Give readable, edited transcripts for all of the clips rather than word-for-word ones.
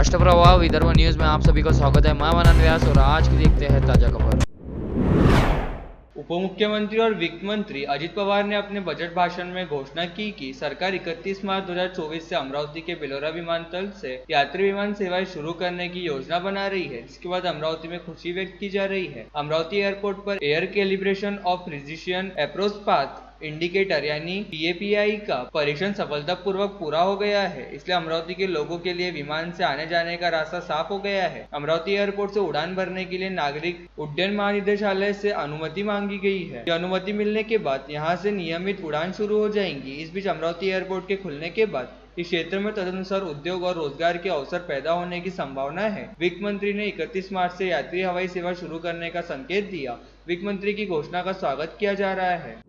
राष्ट्रप्रवाह Vidarbha news में आप सभी का स्वागत है। मैं मनन व्यास और आज की देखते हैं ताजा खबर। उप मुख्यमंत्री और वित्त मंत्री अजित पवार ने अपने बजट भाषण में घोषणा की कि सरकार 31 मार्च 2024 से अमरावती के बेलोरा विमानतल से यात्री विमान सेवाएं शुरू करने की योजना बना रही है, जिसके बाद अमरावती में खुशी व्यक्त की जा रही है। अमरावती एयरपोर्ट पर air calibration of precision approach path indicator यानी PAPI का परीक्षण सफलतापूर्वक पूरा हो गया है, इसलिए अमरावती के लोगों के लिए विमान से आने जाने का रास्ता साफ हो गया है। अमरावती एयरपोर्ट से उड़ान भरने के लिए नागरिक उड्डयन महानिदेशालय से अनुमति मांगी गई है। ये अनुमति मिलने के बाद यहां से नियमित उड़ान शुरू हो जाएंगी। इस बीच अमरावती एयरपोर्ट के खुलने के बाद इस क्षेत्र में तदनुसार उद्योग और रोजगार के अवसर पैदा होने की संभावना है। वित्त मंत्री ने 31 मार्च से यात्री हवाई सेवा शुरू करने का संकेत दिया। वित्त मंत्री की घोषणा का स्वागत किया जा रहा है।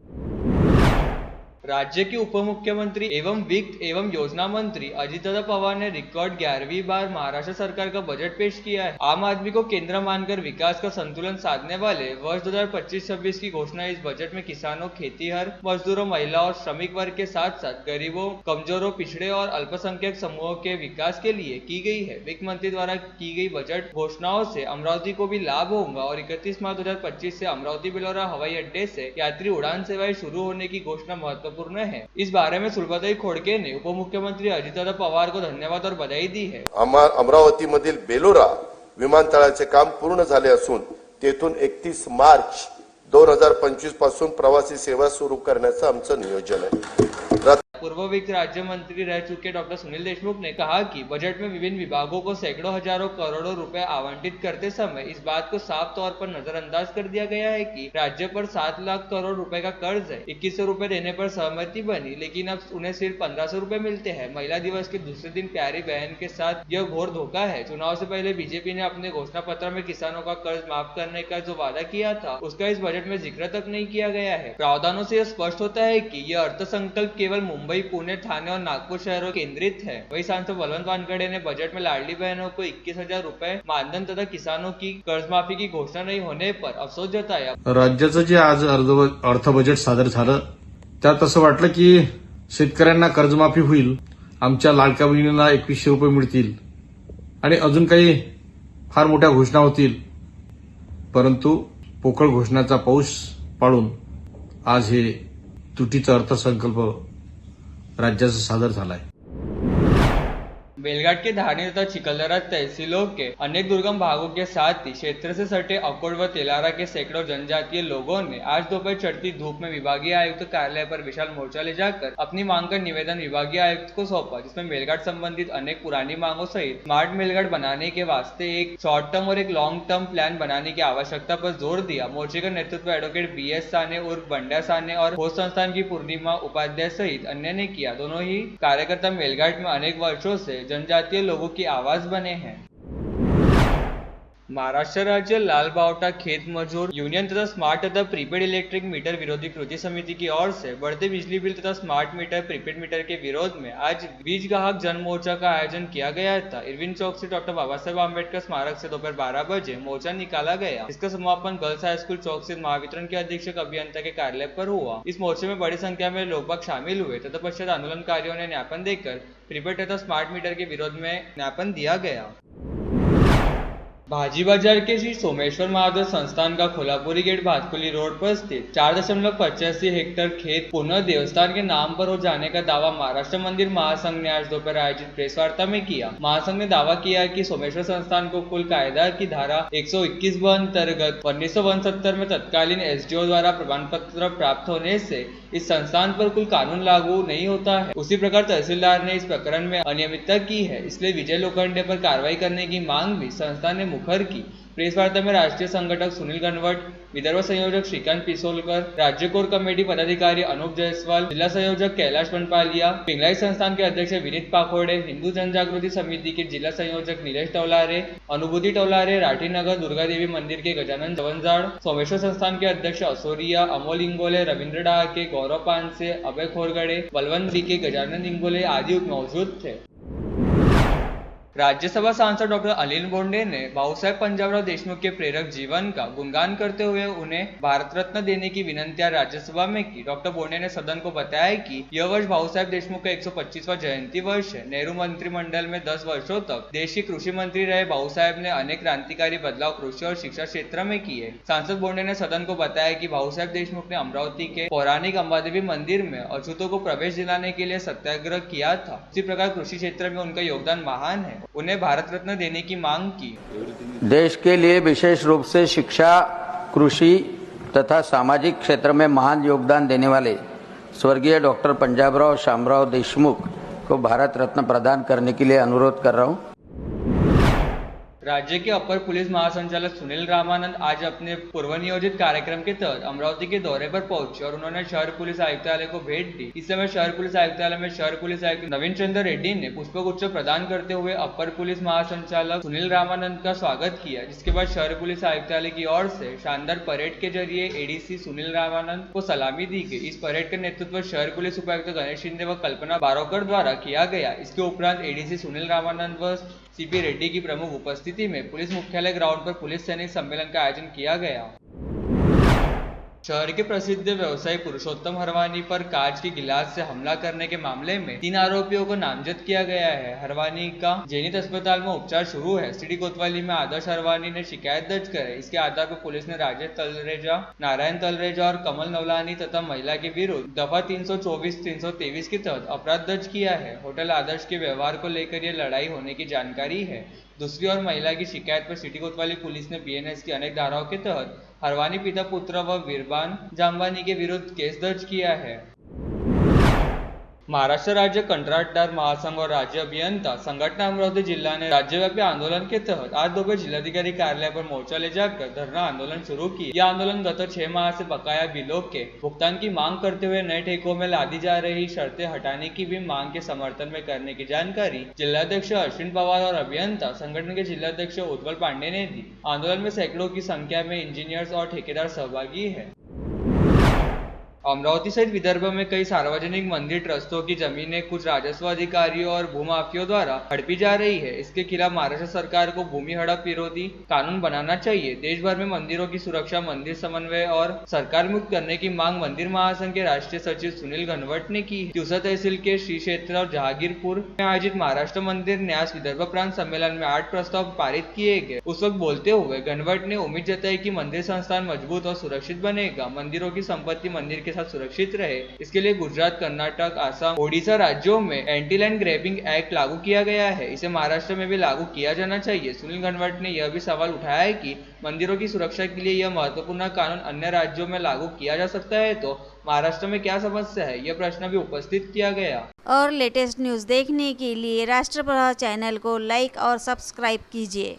राज्य के उप मुख्यमंत्री एवं वित्त एवं योजना मंत्री अजित पवार ने रिकॉर्ड 11वीं बार महाराष्ट्र सरकार का बजट पेश किया है। आम आदमी को केंद्र मानकर विकास का संतुलन साधने वाले वर्ष 2025-26 की घोषणा इस बजट में किसानों, खेतीहर मजदूरों, महिलाओं और श्रमिक वर्ग के साथ साथ गरीबों, कमजोरों, पिछड़े और अल्पसंख्यक समूहों के विकास के लिए की गई है। वित्त मंत्री द्वारा की गई बजट घोषणाओं से अमरावती को भी लाभ होगा और 31 मार्च 2025 से अमरावती बेलोरा हवाई अड्डे से यात्री उड़ान सेवाएं शुरू होने की घोषणा महत्वपूर्ण है। इस बारे में सुलभाताई खोडके ने उप मुख्यमंत्री अजितदादा पवार को धन्यवाद और बधाई दी है। अमरावती मधील बेलोरा विमानतळाचे काम पूर्ण झाले असून तेथून 31 मार्च 2025 पासून प्रवासी सेवा सुरू करण्याचं आमचं नियोजन आहे। पूर्व वित्त राज्य मंत्री रह चुके डॉक्टर सुनील देशमुख ने कहा कि बजट में विभिन्न विभागों को सैकड़ों हजारों करोड़ों रुपए आवंटित करते समय इस बात को साफ तौर पर नजरअंदाज कर दिया गया है कि राज्य पर 7 लाख करोड़ रुपए का कर्ज है। 2100 रुपए देने पर सहमति बनी, लेकिन अब उन्हें सिर्फ 1500 रुपए मिलते हैं। महिला दिवस के दूसरे दिन प्यारी बहन के साथ यह घोर धोखा है। चुनाव से पहले बीजेपी ने अपने घोषणा पत्र में किसानों का कर्ज माफ करने का जो वादा किया था, उसका इस बजट में जिक्र तक नहीं किया गया है। प्रावधानों से यह स्पष्ट होता है कि यह अर्थसंकल्प केवल मुंबई, पुणे, ठाणे और नागपुर शहरों केंद्रित है। वही सांसद बलवंत वानखेड़े ने बजट में लाडली बहनों को 21,000 रुपए मानधन तथा किसानों की कर्ज माफी की घोषणा नहीं होने पर अफसोस जताया। राज्याचं जे आज अर्थ बजेट सादर झालं त्यात असं वाटलं की शेतकऱ्यांना कर्जमाफी होईल, आमच्या लाडक्या बहिणींना 2100 रुपये मिळतील आणि अजून काही फार मोठ्या घोषणा होतील, परंतु पोकळ घोषणाचा पाऊस पाडून आज हे तुटीचा अर्थसंकल्प राज्याचा सादर झालाय। बेलघाट के धारनी तथा चिखलदरा तहसीलों के अनेक दुर्गम भागों के साथ ही क्षेत्र से सटे अकोट व तेलारा के सैकड़ों जनजातीय लोगों ने आज दोपहर चढ़ती धूप में विभागीय आयुक्त कार्यालय पर विशाल मोर्चा ले जाकर अपनी मांग का निवेदन विभागीय आयुक्त को सौंपा, जिसमें मेलघाट संबंधित अनेक पुरानी मांगों सहित स्मार्ट मेलघाट बनाने के वास्ते एक शॉर्ट टर्म और एक लॉन्ग टर्म प्लान बनाने की आवश्यकता पर जोर दिया। मोर्चे का नेतृत्व एडवोकेट BS साने उर्फ बंड्या साने और होस्ट संस्थान की पूर्णिमा उपाध्याय सहित अन्य ने किया। दोनों ही कार्यकर्ता मेलघाट में अनेक वर्षों से जनजातीय लोगों की आवाज बने हैं। महाराष्ट्र राज्य लाल बावटा खेत मजदूर यूनियन तथा स्मार्ट तथा प्रीपेड इलेक्ट्रिक मीटर विरोधी कृति समिति की ओर से बढ़ते बिजली बिल तथा स्मार्ट मीटर, प्रीपेड मीटर के विरोध में आज बीज ग्राहक जन मोर्चा का आयोजन किया गया था। इरविन चौक से डॉक्टर बाबा साहेब आम्बेडकर स्मारक से दोपहर 12 बजे मोर्चा निकाला गया। इसका समापन गर्ल्स हाई स्कूल चौक से महावितरण के अधीक्षक अभियंता के कार्यालय पर हुआ। इस मोर्चे में बड़ी संख्या में लोग शामिल हुए तथा पश्चात आंदोलनकारियों ने ज्ञापन देकर प्रीपेड तथा स्मार्ट मीटर के विरोध में ज्ञापन दिया गया। भाजी बाजार के श्री सोमेश्वर महादेव संस्थान का कोल्हापुरी गेट भातकुली रोड पर स्थित 4.85 हेक्टेयर खेत पुनः देवस्थान के नाम पर हो जाने का दावा महाराष्ट्र मंदिर महासंघ ने आज दोपहर आयोजित प्रेस वार्ता में किया। महासंघ ने दावा किया कि सोमेश्वर संस्थान को कुल कायदा की धारा 121 व अंतर्गत 1969 में तत्कालीन SDO द्वारा प्रमाण पत्र प्राप्त होने से इस संस्थान पर कुल कानून लागू नहीं होता है। उसी प्रकार तहसीलदार ने इस प्रकरण में अनियमितता की है, इसलिए विजय लोखंडे पर कार्रवाई करने की मांग भी संस्थान ने मुखर की। प्रेस वार्ता में राष्ट्रीय संगठक सुनील गणवट, विदर्भ संयोजक श्रीकांत पिसोलकर, राज्य कोर कमेटी पदाधिकारी अनूप जायसवाल, जिला संयोजक कैलाश बनपालिया, पिंगलाई संस्थान के अध्यक्ष विनीत पाखोड़े, हिंदू जनजागृति समिति के जिला संयोजक नीलेश टवलारे, अनुभूति टवलारे, राठीनगर दुर्गा देवी मंदिर के गजानन जवंजाड़, सोमेश्वर संस्थान के अध्यक्ष असोरिया, अमोल इंगोले, रविंद्र डाके, गौरव पानसे, अभय खोरगड़े, बलवंत के गजानन इंगोले आदि मौजूद थे। राज्यसभा सांसद डॉक्टर अनिल बोंडे ने भाऊसाहेब पंजाबराव देशमुख के प्रेरक जीवन का गुणगान करते हुए उन्हें भारत रत्न देने की विनंती राज्यसभा में की। डॉक्टर बोंडे ने सदन को बताया कि यह वर्ष भाऊसाहेब देशमुख का 125वां जयंती वर्ष है। नेहरू मंत्रिमंडल में 10 वर्षों तक देश के कृषि मंत्री रहे भाऊसाहेब ने अनेक क्रांतिकारी बदलाव कृषि और शिक्षा क्षेत्र में किए। सांसद बोंडे ने सदन को बताया कि भाऊसाहेब देशमुख ने अमरावती के पौराणिक अंबादेवी मंदिर में अछूतों को प्रवेश दिलाने के लिए सत्याग्रह किया था। इसी प्रकार कृषि क्षेत्र में उनका योगदान महान है। उन्हें भारत रत्न देने की मांग की। देश के लिए विशेष रूप से शिक्षा, कृषि तथा सामाजिक क्षेत्र में महान योगदान देने वाले स्वर्गीय डॉक्टर पंजाबराव शामराव देशमुख को भारत रत्न प्रदान करने के लिए अनुरोध कर रहा हूं। राज्य के अपर पुलिस महासंचालक सुनील रामानंद आज अपने पूर्व नियोजित कार्यक्रम के तहत अमरावती के दौरे पर पहुंचे और उन्होंने शहर पुलिस आयुक्तालय को भेंट दी। इस समय शहर पुलिस आयुक्तालय में शहर पुलिस आयुक्त नवीन चंद्र रेड्डी ने पुष्पगुच्छ प्रदान करते हुए अपर पुलिस महासंचालक सुनील रामानंद का स्वागत किया, जिसके बाद शहर पुलिस आयुक्तालय की ओर से शानदार परेड के जरिए एडीसी सुनील रामानंद को सलामी दी गई। इस परेड का नेतृत्व शहर पुलिस उपायुक्त गणेश शिंदे व कल्पना बारोकर द्वारा किया गया। इसके उपरांत एडीसी सुनील रामानंद व सीपी रेड्डी की प्रमुख उपस्थिति में पुलिस मुख्यालय ग्राउंड पर पुलिस सैनिक सम्मेलन का आयोजन किया गया। शहर के प्रसिद्ध व्यवसायी पुरुषोत्तम हरवानी पर कांच के गिलास से हमला करने के मामले में 3 आरोपियों को नामजद किया गया है। हरवानी का जेनित अस्पताल में उपचार शुरू है। सिटी कोतवाली में आदर्श हरवानी ने शिकायत दर्ज कर है। इसके आधार पर पुलिस ने राजेश तलरेजा, नारायण तलरेजा और कमल नवलानी तथा महिला के विरुद्ध दफा 324-323 के तहत अपराध दर्ज किया है। होटल आदर्श के व्यवहार को लेकर यह लड़ाई होने की जानकारी है। दूसरी ओर महिला की शिकायत पर सिटी कोतवाली पुलिस ने बीएनएस की अनेक धाराओं के तहत हरवानी पिता पुत्र व वीरबान जामवानी के विरुद्ध केस दर्ज किया है। महाराष्ट्र राज्य कंत्राटदार महासंघ और राज्य अभियंता संगठन अमरावती जिला ने राज्यव्यापी आंदोलन के तहत आज दोपहर जिलाधिकारी कार्यालय पर मोर्चा ले जाकर धरना आंदोलन शुरू किया। यह आंदोलन गत 6 माह से बकाया बिलों के भुगतान की मांग करते हुए नए ठेकों में लादी जा रही शर्तें हटाने की भी मांग के समर्थन में करने की जानकारी जिलाध्यक्ष अश्विन पवार और अभियंता संगठन के जिलाध्यक्ष उत्पल पांडे ने दी। आंदोलन में सैकड़ों की संख्या में इंजीनियर्स और ठेकेदार सहभागी है। अमरावती सहित विदर्भ में कई सार्वजनिक मंदिर ट्रस्टों की जमीनें कुछ राजस्व अधिकारियों और भूमाफियों द्वारा हड़पी जा रही है। इसके खिलाफ महाराष्ट्र सरकार को भूमि हड़प विरोधी कानून बनाना चाहिए। देश भर में मंदिरों की सुरक्षा, मंदिर समन्वय और सरकार मुक्त करने की मांग मंदिर महासंघ के राष्ट्रीय सचिव सुनील घनवट ने की। तिवसा तहसील के श्री क्षेत्र और जहांगीरपुर में आयोजित महाराष्ट्र मंदिर न्यास विदर्भ प्रांत सम्मेलन में 8 प्रस्ताव पारित किए गए। उस वक्त बोलते हुए घनवट ने उम्मीद जताई कि मंदिर संस्थान मजबूत और सुरक्षित बनेगा। मंदिरों की संपत्ति मंदिर के साथ सुरक्षित रहे, इसके लिए गुजरात, कर्नाटक, आसाम, ओडिशा राज्यों में एंटी लैंड ग्रैबिंग एक्ट लागू किया गया है। इसे महाराष्ट्र में भी लागू किया जाना चाहिए। सुनील घनवट ने यह भी सवाल उठाया है कि मंदिरों की सुरक्षा के लिए यह महत्वपूर्ण कानून अन्य राज्यों में लागू किया जा सकता है तो महाराष्ट्र में क्या समस्या है, यह प्रश्न भी उपस्थित किया गया। और लेटेस्ट न्यूज़ देखने के लिए राष्ट्रप्रभा चैनल को लाइक और सब्सक्राइब कीजिए।